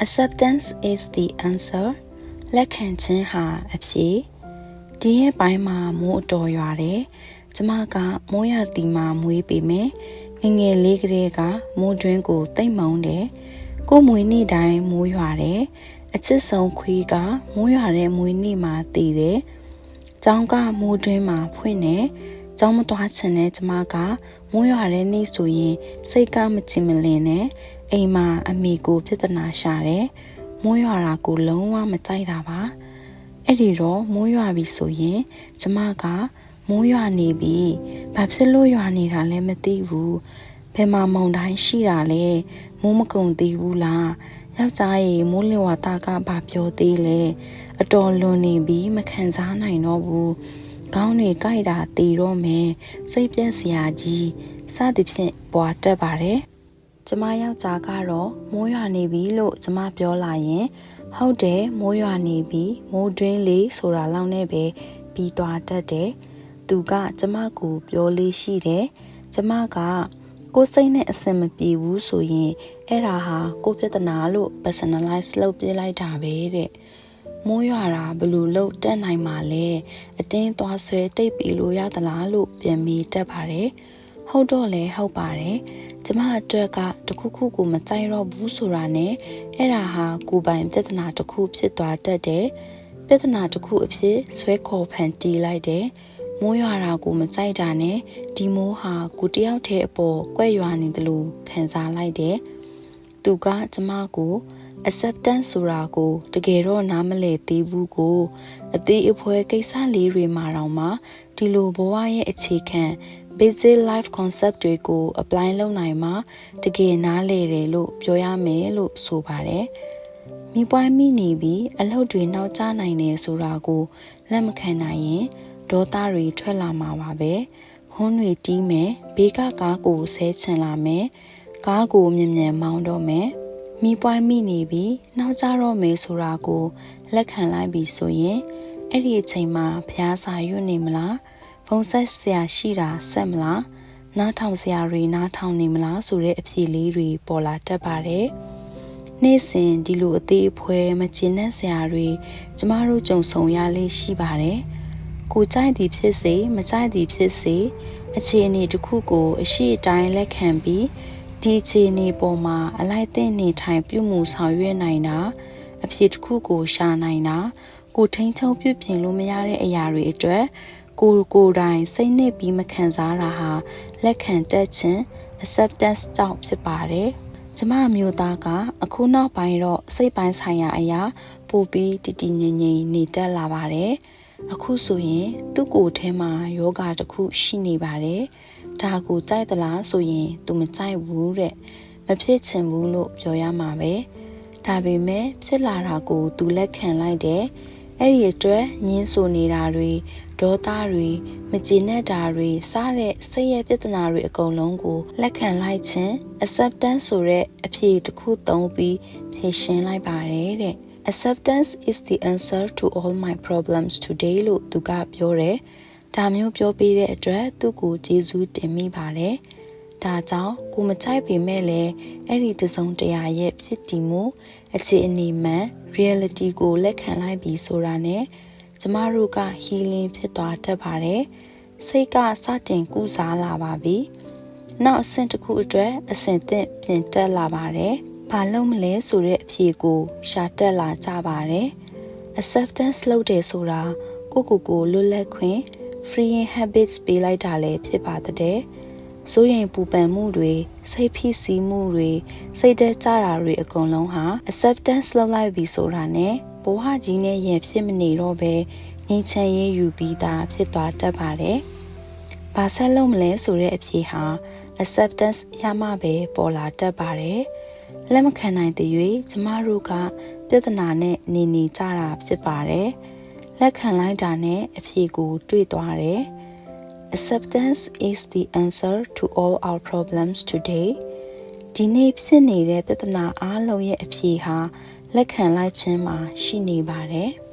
Acceptance is the answer လက်ခံခြင်းဟာအဖြေဒီရဲ့ပိုင်းမှာမိုးအတော်ရွာတယ်ကျမကမိုးရတီမှာမွေးပေမယ်ငယ်လေးကလေးကမိုးတွင်းကိုတိတ်မုံတယ်ကိုမွေးနေ့တိုင်းမိုးရွာတယ်အချစ်ဆုံးခွေးကမိုးရွာတဲ့မွေးနေ့မှာတည်တယ်ကျောင်းကမိုးတွင်းမှာဖွင့်တယ်ကျောင်းမသွားချင်တဲ့ကျမကမိုးရွာတဲ့နေ့ဆိုရင်စိတ်ကမချင်မလင်နဲ့အိမ်မှာအမေကိုပြဿနာရှာတယ်မိုးရွာတာကိုလုံးဝမကြိုက်တာပါအဲ့ဒီတော့မိုးရွာပြီဆိုရင်ကျမကမိုးရွာနေပြီဘာဖြစ်လို့ရွာနေတာလဲမသိဘူးဘယ်မှာမုန်တိုင်းရှိတာလဲမိုးမကုန်သေးဘူးလားယောက်ျားရေမိုးလင်ဝါတာကဘာပြောသေးလဲအတော်လွန်နေပြီမခံစားနိုင်တော့ဘူးခေါင်းတွေကြိုက်တာတည်တော့မယ်စိတ်ပြက်စရာကြီးစသည်ဖြင့်ပွားတက်ပါတယ်ကျမယောက်ျားကတော့မိုးရွာနေပြီလို့ကျမပြောလာရင်ဟုတ်တယ်မိုးရွာနေပြီမိုးတွင်းလေးဆိုတာလောက်နဲ့ပဲပြီးသွားတတ်တယ်သူကကျမကိုပြောလေးရှိတယ်ကျမကကိုယ်စိတ်နဲ့အဆင်မပြေဘူးဆိုရင်အဲ့ဒါဟာကိုယ်ပြဿနာလို့ personalize လုပ်ပြလိုက်တာပဲတဲ့မိုးရွာတာဘယ်လိုလုပ်တက်နိုင်မှာလဲအတင်းသွားဆွဲတိတ်ပြီးလို့ရသလားလို့ပြန်မေးတတ်ပါတယ်ဟုတ်တော့လဲဟုတ်ပါတယ်ကျမအတွက်ကတခုခုကိုမကြိုက်တော့ဘူးဆိုတာနဲ့အဲ့ဒါဟာကိုယ်ပိုင်ပြဿနာတစ်ခုဖြစ်သွားတတ်တယ်ပြဿနာတစ်ခုအဖြစ်ဆွဲခေါ်ဖန်တီးလိုက်တယ်မိုးရွာတာကိုမကြိုက်တာနဲ့ဒီမိုးဟာကိုတယောက်တည်းအပေါ်ကွက်ရွာနေတယ်လို့ခံစားလိုက်တယ်သူကကျမကို acceptance ဆိုတာကိုတကယ်တော့နားမလည်သေးဘူးကိုအသေးအဖွဲကိစ္စလေးတွေမှာတော့မှဒီလိုဘဝရဲ့အခြေခံ basic life concept တွေကို apply လုပ်နိုင်မှတကယ်နားလည်တယ်လို့ပြောရမယ်လို့ဆိုပါတယ်မိပွားမိနေပြီးအလုပ်တွေနောက်ကျနိုင်တယ်ဆိုတာကိုလက်မခံနိုင်ရင်ဒေါသတွေထွက်လာမှာပါပဲဟုံးတွေတီးမယ်ဘေးကကားကိုဆဲချင်လာမယ်ကားကိုမြင်မြန်မောင်းတော့မယ်မိပွားမိနေပြီးနောက်ကျတော့မယ်ဆိုတာကိုလက်ခံလိုက်ပြီဆိုရင်အဲ့ဒီအချိန်မှာဖျားစာရွတ်နေမလားဖုံဆက်ဆရာရှိတာဆက်မလားနားထောင်ဆရာတွေနားထောင်နေမလားဆိုတဲ့အဖြေလေးတွေပေါ်လာတတ်ပါတယ်နေ့စဉ်ဒီလိုအသေးအဖွဲမကျဉ်တဲ့ဆရာတွေကျမတို့ကြုံဆုံရလေးရှိပါတယ်ကိုကြိုက်သည်ဖြစ်စေမကြိုက်သည်ဖြစ်စေအခြေအနေတစ်ခုကိုအရှိအတိုင်းလက်ခံပြီးဒီအခြေအနေပေါ်မှာအလိုက်သင့်နေထိုင်ပြုမှုဆောင်ရွက်နိုင်တာအဖြစ်တစ်ခုကိုရှာနိုင်တာကိုထိန်းချုပ်ပြုပြင်လို့မရတဲ့အရာတွေအတွက်ကိုယ်တိုင်စိတ်နစ်ပြီးမခံစားတာဟာလက်ခံတတ်ခြင်း acceptance ကြောင့်ဖြစ်ပါတယ်ကျမအမျိုးသားကအခုနောက်ပိုင်းတော့စိတ်ပိုင်းဆိုင်ရာအရာပိုပြီးတည်တည်ငြိမ်ငြိမ်နေတတ်လာပါတယ်အခုဆိုရင်သူ့ကိုယ်ထဲမှာယောဂတစ်ခုရှိနေပါတယ်ဒါကိုကြိုက်သလားဆိုရင်သူမကြိုက်ဘူးတဲ့မဖြစ်ချင်ဘူးလို့ပြောရမှာပဲဒါပေမဲ့ဖြစ်လာတာကိုသူလက်ခံလိုက်တယ်အဲ့ဒီအတွက်ညင်းဆိုနေတာတွေဒေါသတွေမကျေနပ်တာတွေစတဲ့စိတ်ရဲ့ပြဿနာတွေအကုန်လုံးကိုလက်ခံလိုက်ခြင်း acceptance ဆိုတဲ့အဖြေတစ်ခုသုံးပြီးဖြေရှင်းလိုက်ပါတယ်တဲ့ acceptance is the answer to all my problems today လို့သူကပြောတယ်ဒါမျိုးပြောပြတဲ့အတွက်သူ့ကိုကျေးဇူးတင်မိပါတယ်ဒါကြောင့်ကိုမကြိုက်ပေမဲ့လည်းအဲ့ဒီတစုံတရာရဲ့ဖြစ်တည်မှုအခြေအနေမှန် reality ကိုလက်ခံလိုက်ပြီးဆိုတာနဲ့ကျမတို့က healing ဖြစ်သွားတတ်ပါတယ်စိတ်ကစတင်ကုစားလာပါပြီနောက်အဆင့်တစ်ခုအတွက်အဆင့်သင့်ပြင်တက်လာပါတယ်ဘာလို့မလဲဆိုတဲ့အဖြေကိုရှာတက်လာကြပါတယ် acceptance လုပ်တယ်ဆိုတာကိုလွတ်လပ်ခွင့် freeing habits ပေးလိုက်တာလည်းဖြစ်ပါတဲ့စိုးရိမ်ပူပန်မှုတွေစိတ်ဖိစီးမှုတွေစိတ်သက်သာတာတွေအကုန်လုံးဟာ acceptance လုပ်လိုက်ပြီဆိုတာနဲ့ဘဝကြီးနဲ့ရင်ဖြစ်မနေတော့ပဲငြိမ်းချမ်းရေးယူပြီးသားဖြစ်သွားတတ်ပါတယ်။ဘာဆက်လုပ်မလဲဆိုတဲ့အဖြေဟာ acceptance ရမှပဲပေါ်လာတတ်ပါတယ်။လက်မခံနိုင်တဲ့၍ကျမတို့ကပြဿနာနဲ့နေကြတာဖြစ်ပါတယ်။လက်ခံလိုက်တာနဲ့အဖြေကိုတွေ့သွားတယ်။ Acceptance is the answer to all our problems today. ဒီနေ့ဖြစ်နေတဲ့ပြဿနာအားလုံးရဲ့အဖြေဟာလက်ခံလိုက်ခြင်းမှာရှိနေပါတယ်။